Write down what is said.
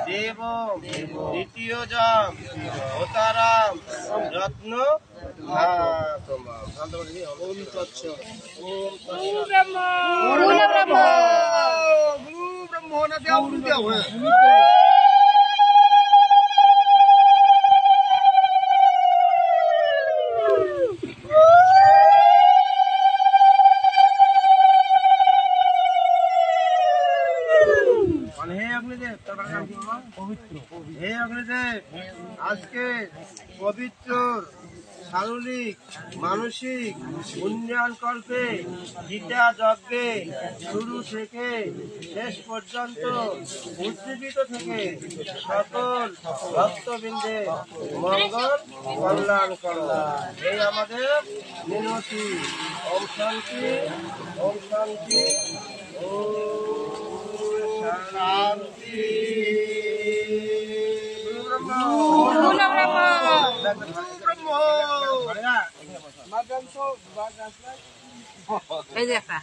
দেব দ্বিতীয় জাম অতারাম রত্ন ওম তৎস ওম ব্রহ্ম না দেওয়া হে অগ্নিদেব, আজকে পবিত্র শারীরিক মানসিক উন্নয়ন কল্পে গীতা যজ্ঞে শুরু থেকে শেষ পর্যন্ত উজ্জীবিত থেকে সকল ভক্তবৃন্দের মঙ্গল কল্যাণ করো, এই আমাদের মিনতি। ওম শান্তি, ওম শান্তি, ওম শান্তি। এই দেখা